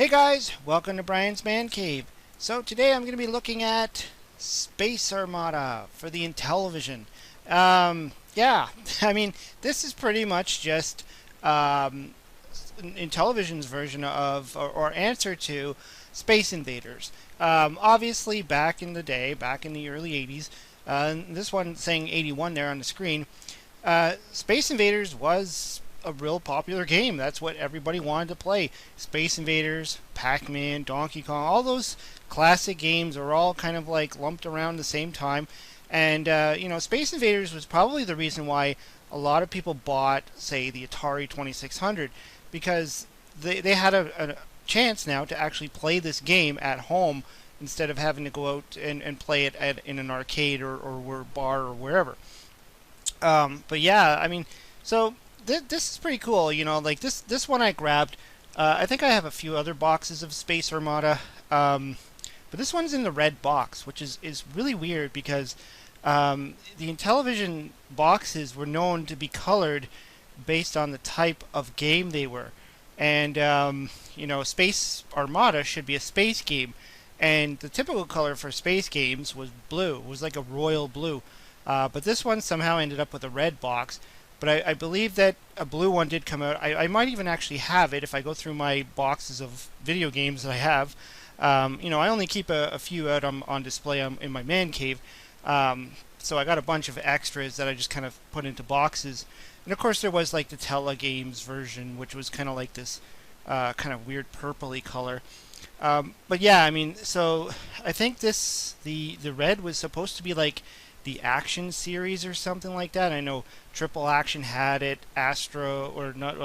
guys, welcome to Brian's Man Cave. So today I'm going to be looking at Space Armada for the Intellivision. Yeah, I mean, this is pretty much just Intellivision's version of, or answer to, Space Invaders. Obviously, back in the day, back in the early 80s, this one saying 81 there on the screen, Space Invaders was a real popular game. That's what everybody wanted to play. Space Invaders, Pac-Man, Donkey Kong, all those classic games are all kind of like lumped around the same time. And, Space Invaders was probably the reason why a lot of people bought, say, the Atari 2600, because they had a chance now to actually play this game at home instead of having to go out and play it in an arcade or bar or wherever. But yeah, I mean, so this is pretty cool, like this one I grabbed. I think I have a few other boxes of Space Armada, but this one's in the red box, which is really weird because the Intellivision boxes were known to be colored based on the type of game they were. And, Space Armada should be a space game, and the typical color for space games was blue. It was like a royal blue. But this one somehow ended up with a red box. But I believe that a blue one did come out. I might even actually have it if I go through my boxes of video games that I have. I only keep a few out on display in my man cave. So I got a bunch of extras that I just kind of put into boxes. And of course there was like the Telegames version, which was kind of like this kind of weird purpley color. But yeah, I mean, so I think the red was supposed to be like the Action series or something like that. I know Triple Action had it, Astro, or not,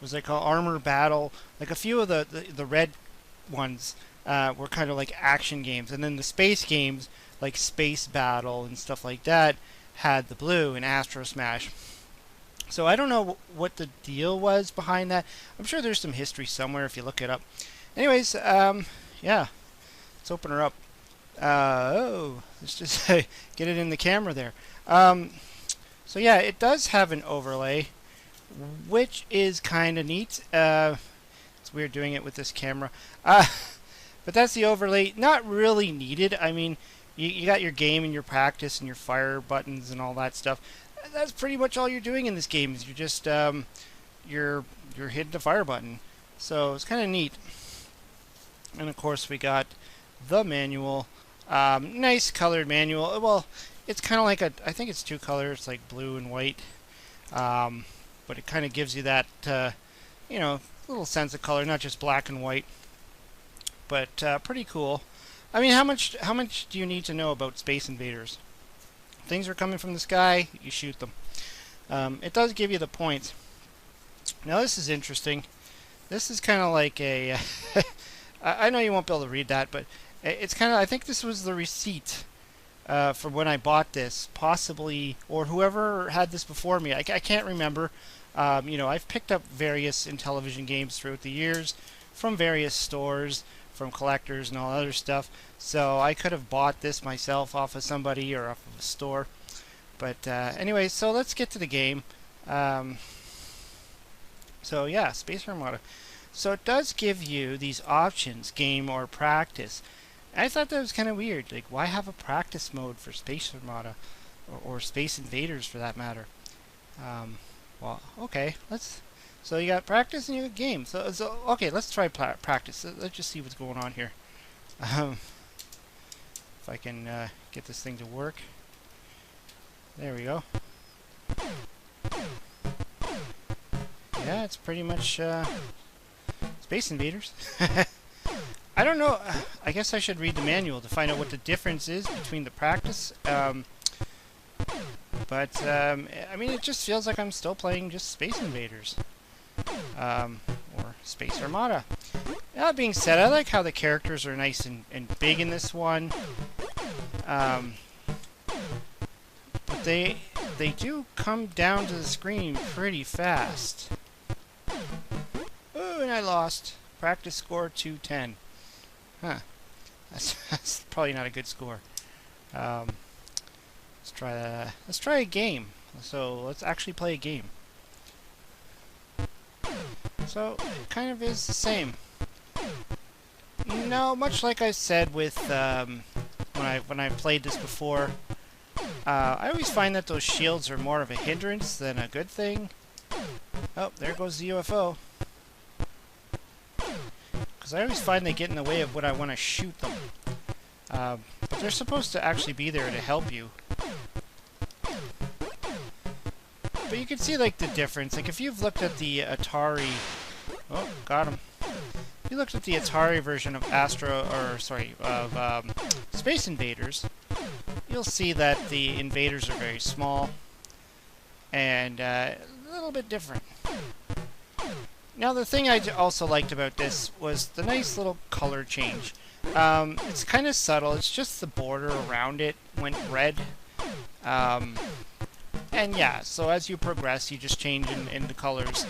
was it called Armor Battle? Like a few of the red ones were kind of like action games, and then the space games like Space Battle and stuff like that had the blue and Astro Smash. So I don't know what the deal was behind that. I'm sure there's some history somewhere if you look it up. Anyways, yeah, let's open her up. Let's just get it in the camera there. So yeah, it does have an overlay, which is kind of neat. It's weird doing it with this camera. But that's the overlay. Not really needed. I mean, you got your game and your practice and your fire buttons and all that stuff. That's pretty much all you're doing in this game. Is you're just you're hitting the fire button. So it's kind of neat. And of course we got the manual. Nice colored manual. Well, it's kind of like I think it's two colors, like blue and white. But it kind of gives you that, little sense of color, not just black and white. But pretty cool. I mean, how much do you need to know about Space Invaders? Things are coming from the sky, you shoot them. It does give you the points. Now this is interesting. This is kind of like a... I know you won't be able to read that, but it's kind of... I think this was the receipt for when I bought this, possibly, or whoever had this before me. I can't remember. I've picked up various Intellivision games throughout the years from various stores, from collectors and all other stuff. So I could have bought this myself off of somebody or off of a store. But anyway, so let's get to the game. So yeah, Space Armada. So it does give you these options, game or practice. I thought that was kind of weird. Like, why have a practice mode for Space Armada? Or Space Invaders, for that matter. Well, okay, so you got practice and you got game. So okay, let's try practice. Let's just see what's going on here. If I can get this thing to work. There we go. Yeah, it's pretty much Space Invaders. I don't know. I guess I should read the manual to find out what the difference is between the practice. But I mean, it just feels like I'm still playing just Space Invaders. Or Space Armada. That being said, I like how the characters are nice and big in this one. But they do come down to the screen pretty fast. Oh, and I lost. Practice score 210. Huh. That's probably not a good score. Let's try that. Let's try a game. So let's actually play a game. So it kind of is the same. No, much like I said with when I played this before, I always find that those shields are more of a hindrance than a good thing. Oh, there goes the UFO. Because I always find they get in the way of when I want to shoot them. But they're supposed to actually be there to help you. But you can see like the difference. Like if you've looked at the Atari... Oh, got him. If you looked at the Atari version of Space Invaders, you'll see that the invaders are very small and a little bit different. Now the thing I also liked about this was the nice little color change. It's kind of subtle. It's just the border around it went red. And yeah, so as you progress, you just change in the colors.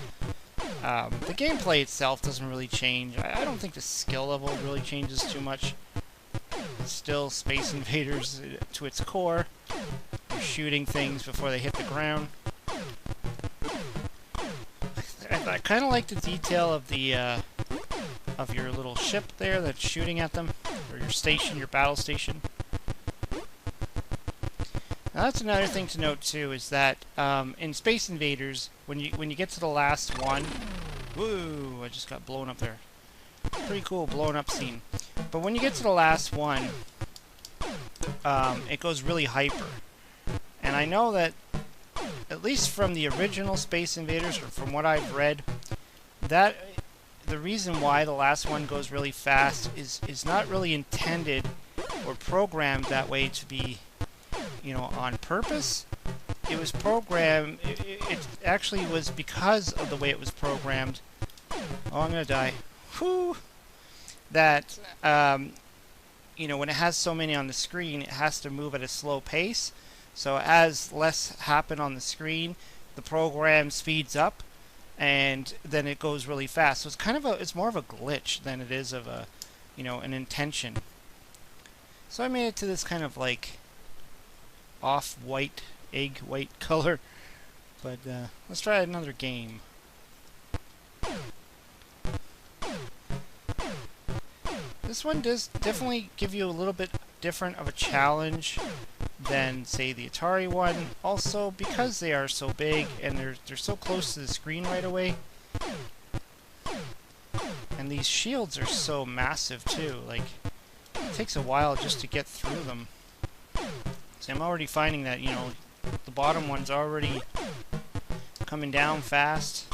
The gameplay itself doesn't really change. I don't think the skill level really changes too much. It's still Space Invaders to its core. You're shooting things before they hit the ground. I kind of like the detail of the of your little ship there that's shooting at them, or your station, your battle station. Now that's another thing to note too, is that in Space Invaders, when you get to the last one, woo! I just got blown up there. Pretty cool blown up scene. But when you get to the last one, it goes really hyper. And I know that, at least from the original Space Invaders, or from what I've read, that the reason why the last one goes really fast is not really intended or programmed that way to be, you know, on purpose. It was programmed, it actually was because of the way it was programmed. Oh, I'm gonna die. Whew! That, you know, when it has so many on the screen, it has to move at a slow pace. So as less happen on the screen, the program speeds up, and then it goes really fast. So it's kind of it's more of a glitch than it is of a, you know, an intention. So I made it to this kind of like off-white, egg white color. But let's try another game. This one does definitely give you a little bit different of a challenge than, say, the Atari one. Also, because they are so big and they're so close to the screen right away. And these shields are so massive too. Like, it takes a while just to get through them. See, I'm already finding that, you know, the bottom one's already coming down fast.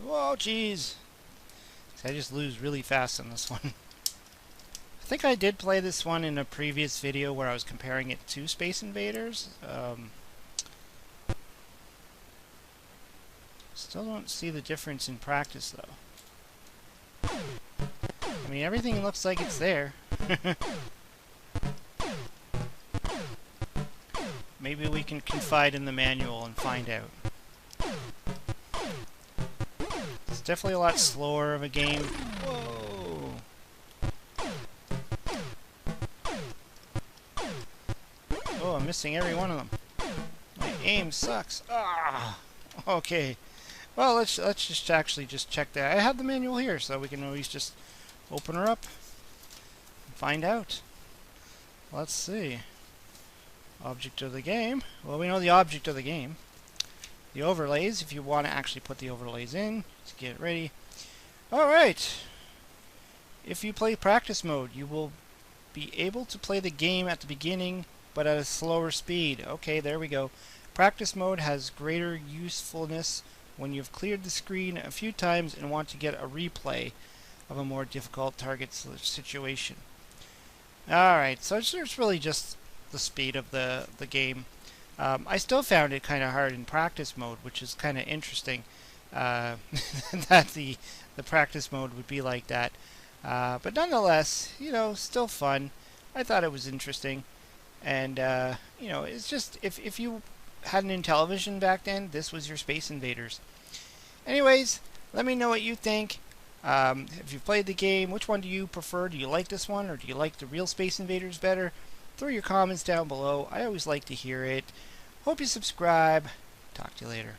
Whoa, jeez. I just lose really fast on this one. I think I did play this one in a previous video where I was comparing it to Space Invaders. Still don't see the difference in practice, though. I mean, everything looks like it's there. Maybe we can confide in the manual and find out. It's definitely a lot slower of a game. Whoa! Oh, I'm missing every one of them. My aim sucks. Ah! Okay. Well, let's just actually just check that. I have the manual here, so we can always just open her up and find out. Let's see. Object of the game. Well, we know the object of the game. The overlays, if you want to actually put the overlays in, to get it ready. Alright. If you play practice mode, you will be able to play the game at the beginning, but at a slower speed. Okay, there we go. Practice mode has greater usefulness when you've cleared the screen a few times and want to get a replay of a more difficult target situation. Alright, so it's really just the speed of the game. I still found it kind of hard in practice mode, which is kind of interesting that the practice mode would be like that. But nonetheless, you know, still fun. I thought it was interesting. And, you know, it's just, if you had an Intellivision back then, this was your Space Invaders. Anyways, let me know what you think. If you've played the game, which one do you prefer? Do you like this one, or do you like the real Space Invaders better? Throw your comments down below. I always like to hear it. Hope you subscribe. Talk to you later.